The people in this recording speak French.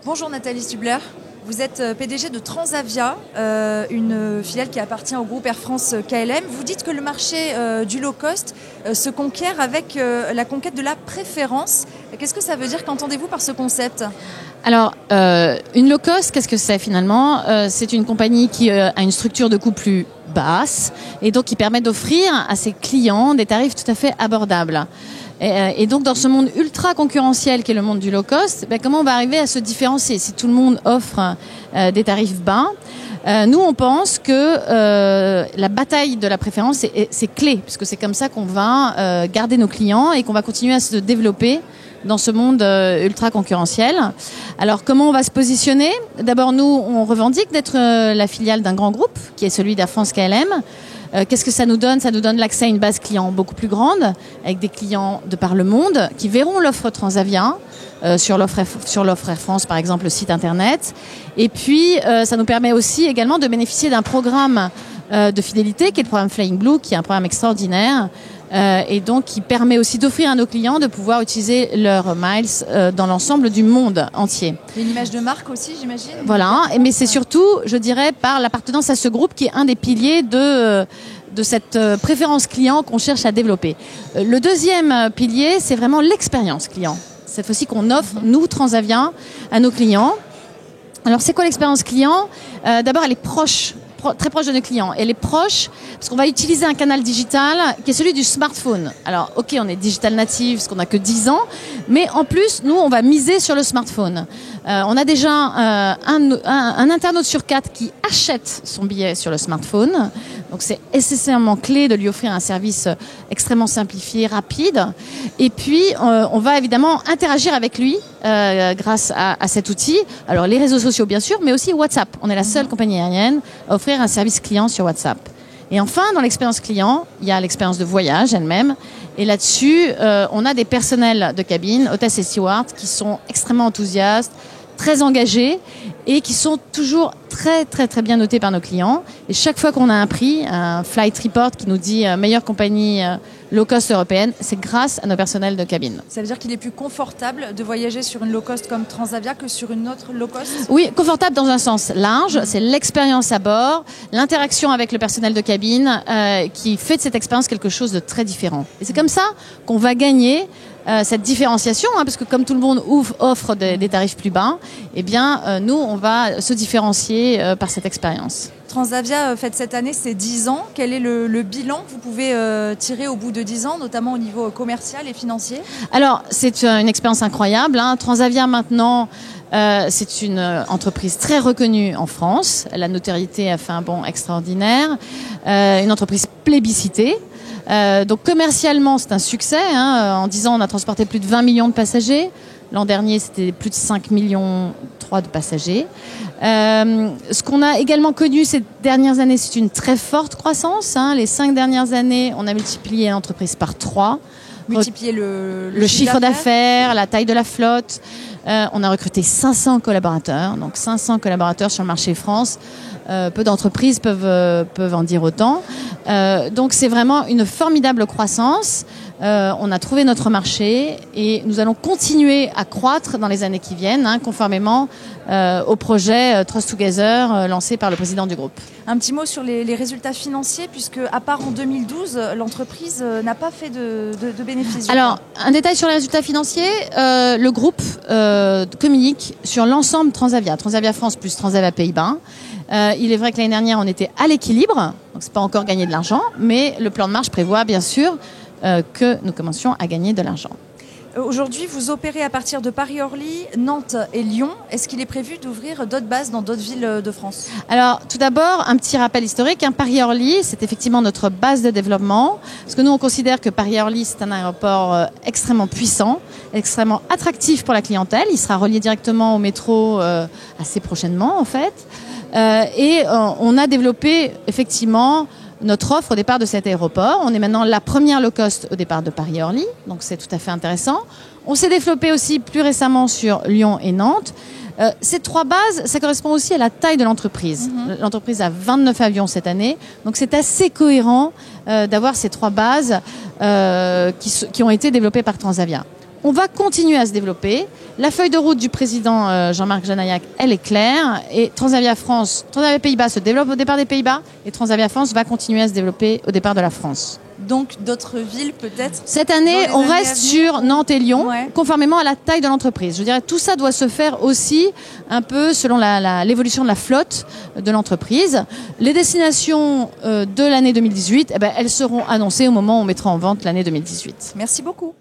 Bonjour Nathalie Stubler, vous êtes PDG de Transavia, une filiale qui appartient au groupe Air France KLM. Vous dites que le marché du low cost se conquiert avec la conquête de la préférence. Qu'est-ce que ça veut dire? Qu'entendez-vous par ce concept? Alors, une low cost, qu'est-ce que c'est finalement? C'est une compagnie qui a une structure de coût plus basse et donc qui permet d'offrir à ses clients des tarifs tout à fait abordables. Et donc, dans ce monde ultra concurrentiel qui est le monde du low cost, comment on va arriver à se différencier si tout le monde offre des tarifs bas? Nous, on pense que la bataille de la préférence, c'est clé, puisque c'est comme ça qu'on va garder nos clients et qu'on va continuer à se développer dans ce monde ultra concurrentiel. Alors, comment on va se positionner? D'abord, nous, on revendique d'être la filiale d'un grand groupe, qui est celui d'Air France KLM. Qu'est-ce que ça nous donne? Ça nous donne l'accès à une base client beaucoup plus grande, avec des clients de par le monde qui verront l'offre Transavia sur l'offre Air France, par exemple, le site internet. Et puis, ça nous permet aussi également de bénéficier d'un programme de fidélité, qui est le programme Flying Blue, qui est un programme extraordinaire, et donc qui permet aussi d'offrir à nos clients de pouvoir utiliser leurs miles dans l'ensemble du monde entier. Une image de marque aussi, j'imagine. Voilà, mais c'est surtout, je dirais, par l'appartenance à ce groupe qui est un des piliers de cette préférence client qu'on cherche à développer. Le deuxième pilier, c'est vraiment l'expérience client. Cette fois-ci qu'on offre, nous, Transavia, à nos clients. Alors, c'est quoi l'expérience client? D'abord, elle est très proche de nos clients. Elle est proche parce qu'on va utiliser un canal digital qui est celui du smartphone. Alors, ok, on est digital native parce qu'on n'a que 10 ans, mais en plus, nous, on va miser sur le smartphone. On a déjà un internaute sur 4 qui achète son billet sur le smartphone. Donc, c'est nécessairement clé de lui offrir un service extrêmement simplifié, rapide. Et puis, on va évidemment interagir avec lui grâce à cet outil. Alors, les réseaux sociaux, bien sûr, mais aussi WhatsApp. On est la seule compagnie aérienne à offrir un service client sur WhatsApp. Et enfin, dans l'expérience client, il y a l'expérience de voyage elle-même. Et là-dessus, on a des personnels de cabine, hôtesses et stewards, qui sont extrêmement enthousiastes, très engagés et qui sont toujours très, très, très bien notés par nos clients. Et chaque fois qu'on a un prix, un flight report qui nous dit meilleure compagnie low cost européenne, c'est grâce à nos personnels de cabine. Ça veut dire qu'il est plus confortable de voyager sur une low cost comme Transavia que sur une autre low cost? Oui, confortable dans un sens large. C'est l'expérience à bord, l'interaction avec le personnel de cabine qui fait de cette expérience quelque chose de très différent. Et c'est comme ça qu'on va gagner cette différenciation, parce que comme tout le monde offre des tarifs plus bas, eh bien, nous, on va se différencier par cette expérience. Transavia fête cette année ses 10 ans. Quel est le bilan que vous pouvez tirer au bout de 10 ans, notamment au niveau commercial et financier? Alors, c'est une expérience incroyable. Transavia, maintenant, c'est une entreprise très reconnue en France. La notoriété a fait un bond extraordinaire. Une entreprise plébiscitée. Donc commercialement, c'est un succès. En 10 ans, on a transporté plus de 20 millions de passagers. L'an dernier, c'était plus de 5,3 millions de passagers. Ce qu'on a également connu ces dernières années, c'est une très forte croissance. Les 5 dernières années, on a multiplié l'entreprise par 3. Multiplier le chiffre d'affaires, la taille de la flotte. On a recruté 500 collaborateurs. Donc 500 collaborateurs sur le marché France. Peu d'entreprises peuvent en dire autant. Donc c'est vraiment une formidable croissance. On a trouvé notre marché et nous allons continuer à croître dans les années qui viennent, conformément au projet Trust Together lancé par le président du groupe. Un petit mot sur les résultats financiers, puisque à part en 2012, l'entreprise n'a pas fait de bénéfices. Alors, un détail sur les résultats financiers, le groupe communique sur l'ensemble Transavia France plus Transavia Pays-Bas. Il est vrai que l'année dernière, on était à l'équilibre, donc c'est pas encore gagné de l'argent, mais le plan de marche prévoit bien sûr que nous commencions à gagner de l'argent. Aujourd'hui, vous opérez à partir de Paris-Orly, Nantes et Lyon. Est-ce qu'il est prévu d'ouvrir d'autres bases dans d'autres villes de France? Alors, tout d'abord, un petit rappel historique. Paris-Orly, c'est effectivement notre base de développement. Parce que nous, on considère que Paris-Orly, c'est un aéroport extrêmement puissant, extrêmement attractif pour la clientèle. Il sera relié directement au métro assez prochainement, en fait. Et on a développé, effectivement, notre offre au départ de cet aéroport. On est maintenant la première low cost au départ de Paris-Orly, donc c'est tout à fait intéressant. On s'est développé aussi plus récemment sur Lyon et Nantes. Ces 3 bases, ça correspond aussi à la taille de l'entreprise. L'entreprise a 29 avions cette année, donc c'est assez cohérent d'avoir ces 3 bases qui ont été développées par Transavia. on va continuer à se développer. La feuille de route du président Jean-Marc Janaillac, elle est claire. Et Transavia Pays-Bas se développe au départ des Pays-Bas. Et Transavia France va continuer à se développer au départ de la France. Donc d'autres villes peut-être. Cette année, on reste sur Nantes et Lyon, conformément à la taille de l'entreprise. Je dirais tout ça doit se faire aussi un peu selon l'évolution de la flotte de l'entreprise. Les destinations de l'année 2018, elles seront annoncées au moment où on mettra en vente l'année 2018. Merci beaucoup.